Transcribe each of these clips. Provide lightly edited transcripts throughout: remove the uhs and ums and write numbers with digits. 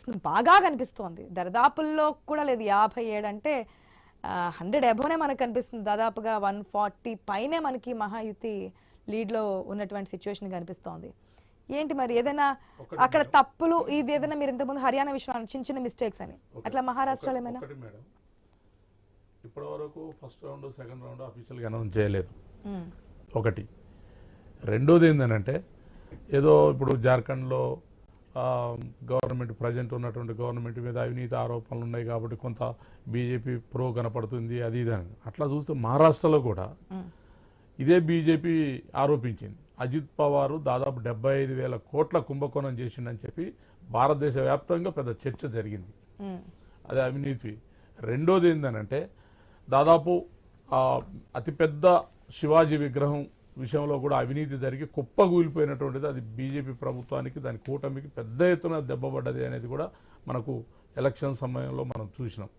కనిపిస్తుంది, బాగా కనిపిస్తోంది. దరిదాపుల్లో కూడా లేదు. 57 అంటే 100 అబోనే మనకు కనిపిస్తుంది. దాదాపుగా 140 పైనే మనకి మహాయుతి లీడ్లో ఉన్నటువంటి సిచ్యువేషన్ కనిపిస్తోంది. ఏంటి మరి ఏదైనా అక్కడ తప్పులు, ఇది ఏదైనా మీరు ఇంతకుముందు హర్యానా విషయంలో చిన్న చిన్న మిస్టేక్స్ అని, అట్లా మహారాష్ట్రలో ఏమైనా? మేడం, ఇప్పటి వరకు ఫస్ట్ రౌండ్ సెకండ్ రౌండ్ అఫీషియల్గా అనౌన్స్ చేయలేదు. ఒకటి. రెండోది ఏంటంటే ఏదో ఇప్పుడు జార్ఖండ్లో గవర్నమెంట్ ప్రజెంట్ ఉన్నటువంటి గవర్నమెంట్ మీద అవినీతి ఆరోపణలు ఉన్నాయి కాబట్టి కొంత బీజేపీ ప్రో కనపడుతుంది అది ఇది అని. అట్లా చూస్తే మహారాష్ట్రలో కూడా ఇదే బీజేపీ ఆరోపించింది. అజిత్ పవార్ దాదాపు 75,000 కోట్ల కుంభకోణం చేసిండని చెప్పి భారతదేశ వ్యాప్తంగా పెద్ద చర్చ జరిగింది. అది అవినీతి. రెండోది ఏంటంటే దాదాపు అతిపెద్ద శివాజీ విగ్రహం విషయంలో కూడా అవినీతి జరిగి కుప్పగూలిపోయినటువంటిది. అది బీజేపీ ప్రభుత్వానికి, దాని కూటమికి పెద్ద ఎత్తున దెబ్బపడ్డది అనేది కూడా మనకు ఎలక్షన్ సమయంలో మనం చూసినాం.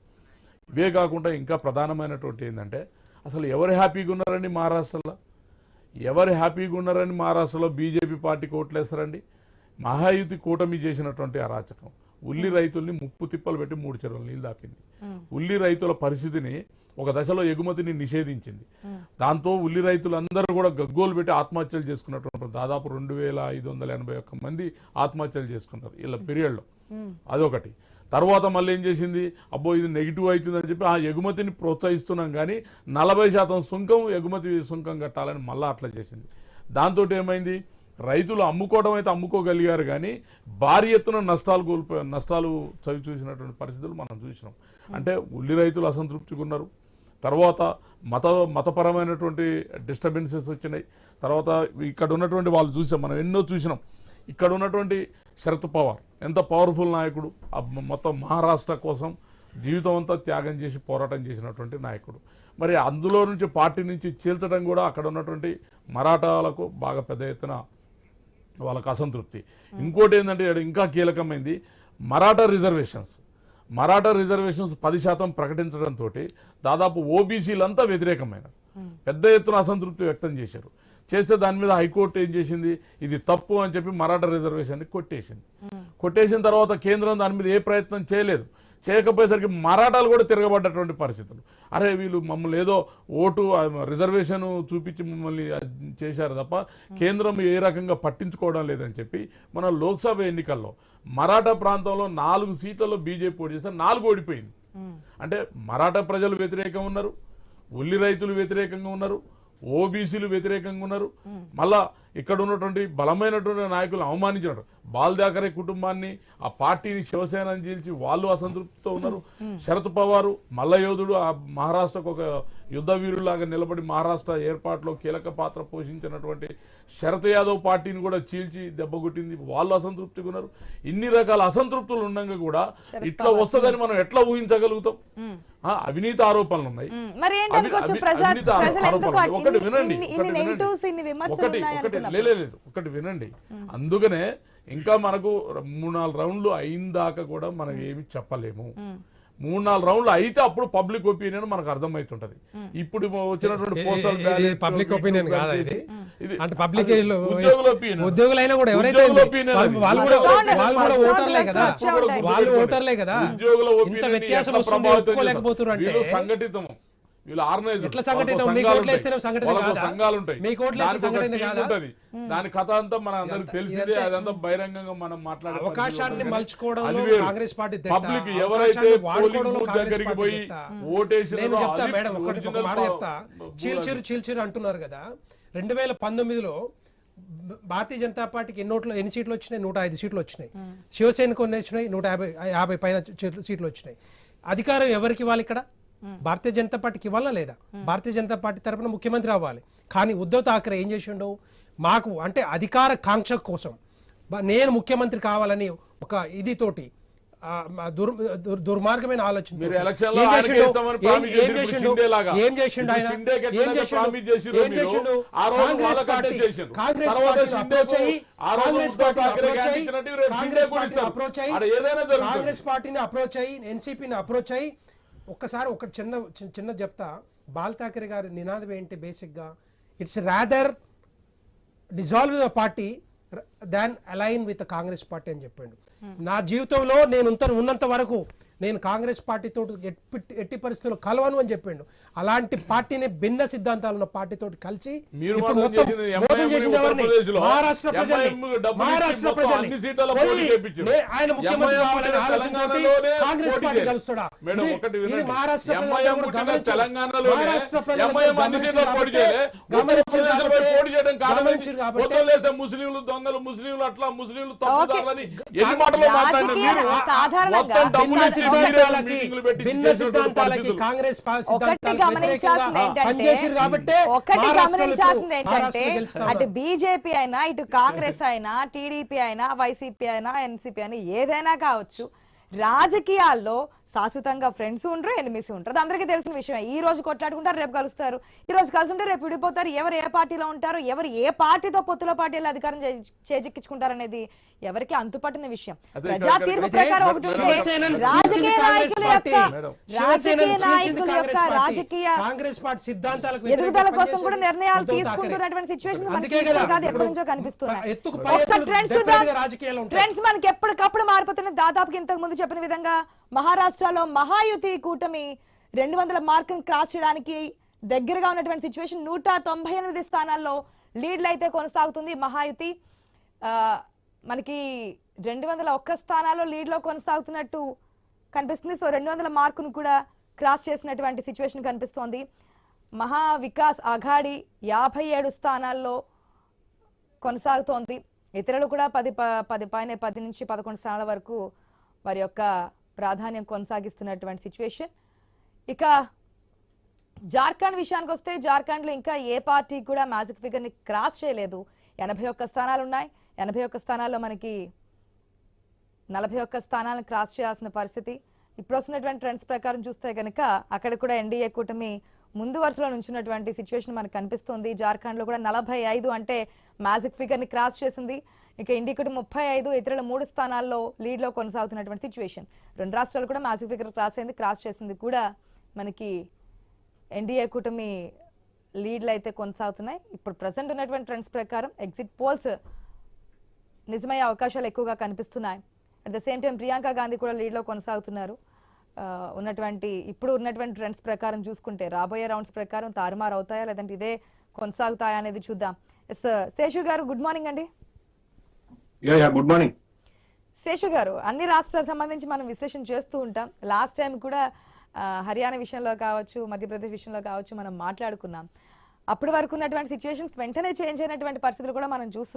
ఇవే కాకుండా ఇంకా ప్రధానమైనటువంటి ఏంటంటే అసలు ఎవరు హ్యాపీగా ఉన్నారండి మహారాష్ట్రలో? ఎవరు హ్యాపీగా ఉన్నారని మహారాష్ట్రలో బీజేపీ పార్టీకి ఓట్లేస్తారండి? మహాయుతి కూటమి చేసినటువంటి అరాచకం. ఉల్లి రైతుల్ని ముప్పు తిప్పలు పెట్టి 3 చెరువులు నీళ్ళు దాపింది. ఉల్లి రైతుల పరిస్థితిని ఒక దశలో ఎగుమతిని నిషేధించింది. దాంతో ఉల్లి రైతులందరూ కూడా గగ్గోలు పెట్టి ఆత్మహత్యలు చేసుకున్నటువంటి దాదాపు 2,581 మంది ఆత్మహత్యలు చేసుకున్నారు ఇలా పీరియడ్లో. అదొకటి. తర్వాత మళ్ళీ ఏం చేసింది, అబ్బో ఇది నెగిటివ్ అవుతుందని చెప్పి ఆ ఎగుమతిని ప్రోత్సహిస్తున్నాం కానీ 40% సుంకం ఎగుమతి సుంకం కట్టాలని మళ్ళీ అట్లా చేసింది. దాంతో ఏమైంది, రైతులు అమ్ముకోవడం అయితే అమ్ముకోగలిగారు కానీ భారీ ఎత్తున నష్టాలు చవి చూసినటువంటి పరిస్థితులు మనం చూసినాం. అంటే ఉల్లి రైతులు అసంతృప్తిగా ఉన్నారు. తర్వాత మతపరమైనటువంటి డిస్టర్బెన్సెస్ వచ్చినాయి. తర్వాత ఇక్కడ ఉన్నటువంటి వాళ్ళు చూసాం, మనం ఎన్నో చూసినాం. ఇక్కడ ఉన్నటువంటి శరద్ పవార్ ఎంత పవర్ఫుల్ నాయకుడు, మొత్తం మహారాష్ట్ర కోసం జీవితం అంతా త్యాగం చేసి పోరాటం చేసినటువంటి నాయకుడు. మరి అందులో నుంచి పార్టీ నుంచి చీల్చడం కూడా అక్కడ ఉన్నటువంటి మరాఠాలకు బాగా పెద్ద ఎత్తున వాళ్ళకు అసంతృప్తి. ఇంకోటి ఏంటంటే ఇంకా కీలకమైంది మరాఠా రిజర్వేషన్స్ 10% ప్రకటించడంతో దాదాపు ఓబీసీలంతా వ్యతిరేకమైన పెద్ద ఎత్తున అసంతృప్తి వ్యక్తం చేశారు. చేస్తే దాని మీద హైకోర్టు ఏం చేసింది, ఇది తప్పు అని చెప్పి మరాఠా రిజర్వేషన్ని కొట్టేసిన తర్వాత కేంద్రం దాని మీద ఏ ప్రయత్నం చేయలేదు. చేయకపోయేసరికి మరాఠాలు కూడా తిరగబడ్డటువంటి పరిస్థితులు. అరే వీళ్ళు మమ్మల్ని ఏదో ఓటు రిజర్వేషన్ చూపించి మమ్మల్ని చేశారు తప్ప కేంద్రం ఏ రకంగా పట్టించుకోవడం లేదని చెప్పి మన లోక్సభ ఎన్నికల్లో మరాఠా ప్రాంతంలో 4 సీట్లలో బీజేపీ పోటీ చేస్తే 4 ఓడిపోయింది. అంటే మరాఠా ప్రజలు వ్యతిరేకంగా ఉన్నారు, ఉల్లి రైతులు వ్యతిరేకంగా ఉన్నారు, ఓబీసీలు వ్యతిరేకంగా ఉన్నారు. మళ్ళా ఇక్కడ ఉన్నటువంటి బలమైనటువంటి నాయకులు అవమానించినట్టు బాల్ థాకరే కుటుంబాన్ని, ఆ పార్టీని శివసేనని చీల్చి వాళ్ళు అసంతృప్తితో ఉన్నారు. శరద్ పవారు మల్లయోధుడు, ఆ మహారాష్ట్రకు ఒక యుద్ధ వీరులాగా నిలబడి మహారాష్ట్ర ఏర్పాటులో కీలక పాత్ర పోషించినటువంటి శరద్ యాదవ్ పార్టీని కూడా చీల్చి దెబ్బకొట్టింది. వాళ్ళు అసంతృప్తిగా ఉన్నారు. ఇన్ని రకాల అసంతృప్తులు ఉండగా కూడా ఇట్లా వస్తుందని మనం ఎట్లా ఊహించగలుగుతాం? అవినీతి ఆరోపణలు ఉన్నాయి. ఒకటి వినండి. అందుకనే ఇంకా మనకు 3-4 రౌండ్లు అయిన దాకా కూడా మనం ఏమి చెప్పలేము. 3-4 రౌండ్లు అయితే అప్పుడు పబ్లిక్ ఒపీనియన్ మనకు అర్థమవుతుంటది. ఇప్పుడు వచ్చినటువంటి పోస్టల్ పబ్లిక్ ఒపీనియన్ కాదు ఇది, అంటే పబ్లిక్ ఉద్యోగులైనా కూడా ఎవరైతే వాళ్ళు ఓటర్లే కదా, ఉద్యోగుల ఇంత వ్యత్యాసం వస్తుంది ఒప్పుకోలేకపోతున్నారు అంటే సంఘటితం. వీళ్ళు ఆర్గనైజ్ సంఘాలు ఉంటాయి, దాని కథ అంతా మన అందరికి తెలిసిందే. అదంతా బహిరంగంగా మనం మాట్లాడే అవకాశాన్ని మలుచుకోవడంలో కాంగ్రెస్ పార్టీ పబ్లిక్ ఎవరైతే పోలింగ్ బూత్ దగ్గరికి పోయి ఓటేసినారో చీల్చిరు అంటున్నారు కదా. 2019లో భారతీయ జనతా పార్టీకి ఎన్ని సీట్లు వచ్చినాయి? 105 సీట్లు వచ్చినాయి. శివసేనకు ఎన్ని వచ్చినాయి? 150 పైన సీట్లు వచ్చినాయి. అధికారం ఎవరికి ఇవ్వాలి ఇక్కడ? భారతీయ జనతా పార్టీకి ఇవ్వాలా లేదా? భారతీయ జనతా పార్టీ తరఫున ముఖ్యమంత్రి అవ్వాలి. కానీ ఉద్ధవ్ ఠాక్రే ఏం చేసిండు, మాకు అంటే అధికార కాంక్ష కోసం నేను ముఖ్యమంత్రి కావాలని ఒక ఇది తోటి దుర్మార్గమైన ఆలోచన కాంగ్రెస్ పార్టీని అప్రోచ్ అయ్యి ఎన్సీపీని అప్రోచ్ అయ్యి ఒక్కసారి ఒక చిన్న చెప్తా. బాల్ ఠాకరే గారి నినాదం ఏంటి? బేసిక్గా it's rather dissolve the party than align with Congress party అని చెప్పిండు. నా జీవితంలో నేను ఉన్నంత వరకు నేను కాంగ్రెస్ పార్టీతో ఎట్టి పరిస్థితుల్లో కలవను అని చెప్పిండు. అలాంటి పార్టీని భిన్న సిద్ధాంతాలు ఉన్న పార్టీతో కలిసి మోసం చేసింది ఎవరిని? మహారాష్ట్ర ప్రజల్ని. మహారాష్ట్ర ప్రజల్ని ఆయన ముఖ్యమంత్రి కావాలని ఆలోచనతోటి కాంగ్రెస్ పార్టీ కలుస్తాడా? ఇది మహారాష్ట్ర ముస్లింలు దొంగలు, ముస్లింలు అట్లా, ముస్లింలు అటు బీజేపీ అయినా ఇటు కాంగ్రెస్ అయినా టీడీపీ అయినా వైసీపీ అయినా ఎన్సీపీ అయినా ఏదైనా కావచ్చు, రాజకీయాల్లో శాశ్వతంగా ఫ్రెండ్స్ ఉండరు, ఎనిమిస్ ఉంటారు. అది అందరికీ తెలిసిన విషయమే. ఈ రోజు కొట్లాడుకుంటారు, రేపు కలుస్తారు, ఈ రోజు కలిసి ఉంటే రేపు విడిపోతారు. ఎవరు ఏ పార్టీలో ఉంటారు, ఎవరు ఏ పార్టీతో పొత్తుల పార్టీలో అధికారం చేజిక్కించుకుంటారు అనేది ఎవరికి అంతుపట్టిన విషయం. ప్రజా తీర్పు ప్రకారం ఒకటి రాజకీయ నాయకుల యొక్క రాజకీయ ఎదుగుదల కోసం కూడా నిర్ణయాలు తీసుకుంటున్నటువంటి సిచ్యువేషన్ మనకి కాదు, ఎప్పటి నుంచో కనిపిస్తున్నాయి. ట్రెండ్స్ మనకి ఎప్పటికప్పుడు మారిపోతున్నాయి. దాదాపుకి ఇంతకు ముందు చెప్పిన విధంగా మహారాష్ట్రలో మహాయుతి కూటమి 200 మార్కును క్రాస్ చేయడానికి దగ్గరగా ఉన్నటువంటి సిచ్యువేషన్. 198 స్థానాల్లో లీడ్లు అయితే కొనసాగుతుంది మహాయుతి. మనకి 201 స్థానాల్లో లీడ్లో కొనసాగుతున్నట్టు కనిపిస్తుంది. సో 200 మార్కును కూడా క్రాస్ చేసినటువంటి సిచ్యువేషన్ కనిపిస్తోంది. మహా వికాస్ అఘాడి 57 స్థానాల్లో కొనసాగుతోంది. ఇతరులు కూడా 10 నుంచి 11 స్థానాల వరకు వారి యొక్క ప్రాధాన్యం కొనసాగిస్తున్నటువంటి సిచ్యువేషన్. ఇక జార్ఖండ్ విషయానికి వస్తే జార్ఖండ్లో ఇంకా ఏ పార్టీ కూడా మ్యాజిక్ ఫిగర్ని క్రాస్ చేయలేదు. 81 స్థానాలు ఉన్నాయి. 81 స్థానాల్లో మనకి 41 స్థానాలను క్రాస్ చేయాల్సిన పరిస్థితి. ఇప్పుడు వస్తున్నటువంటి ట్రెండ్స్ ప్రకారం చూస్తే కనుక అక్కడ కూడా ఎన్డీఏ కూటమి ముందు వరుసలో నుంచున్నటువంటి సిచ్యువేషన్ మనకు కనిపిస్తుంది. జార్ఖండ్లో కూడా 45 అంటే మ్యాజిక్ ఫిగర్ని క్రాస్ చేసింది. ఇక ఇండియా కూటమి 35, ఇతరుల 3 స్థానాల్లో లీడ్లో కొనసాగుతున్నటువంటి సిచ్యువేషన్. 2 రాష్ట్రాలు కూడా మ్యాజిక్ ఫిగర్ క్రాస్ చేసింది కూడా మనకి ఎన్డీఏ కూటమి లీడ్లు అయితే కొనసాగుతున్నాయి. ఇప్పుడు ప్రజెంట్ ఉన్నటువంటి ట్రెండ్స్ ప్రకారం ఎగ్జిట్ పోల్స్ నిజమయ్యే అవకాశాలు ఎక్కువగా కనిపిస్తున్నాయి. At the same time Priyanka Gandhi కూడా లీడ్లో కొనసాగుతున్నారు. ఇప్పుడు ఉన్నటువంటి ట్రెండ్స్ ప్రకారం చూసుకుంటే రాబోయే రౌండ్స్ ప్రకారం తారుమారు అవుతాయా లేదంటే ఇదే కొనసాగుతాయా అనేది చూద్దాం. శేషు గారు గుడ్ మార్నింగ్ అండి. గుడ్ మార్నింగ్ శేషు గారు, అన్ని రాష్ట్రాలకు సంబంధించి మనం విశ్లేషణ చేస్తూ ఉంటాం. లాస్ట్ టైం కూడా హర్యానా విషయంలో కావచ్చు, మధ్యప్రదేశ్ విషయంలో కావచ్చు మనం మాట్లాడుకున్నాం. అప్పటి వరకు ఉన్నటువంటి సిచ్యువేషన్స్ వెంటనే చేంజ్ అయినటువంటి పరిస్థితులు కూడా మనం చూస్తున్నాం.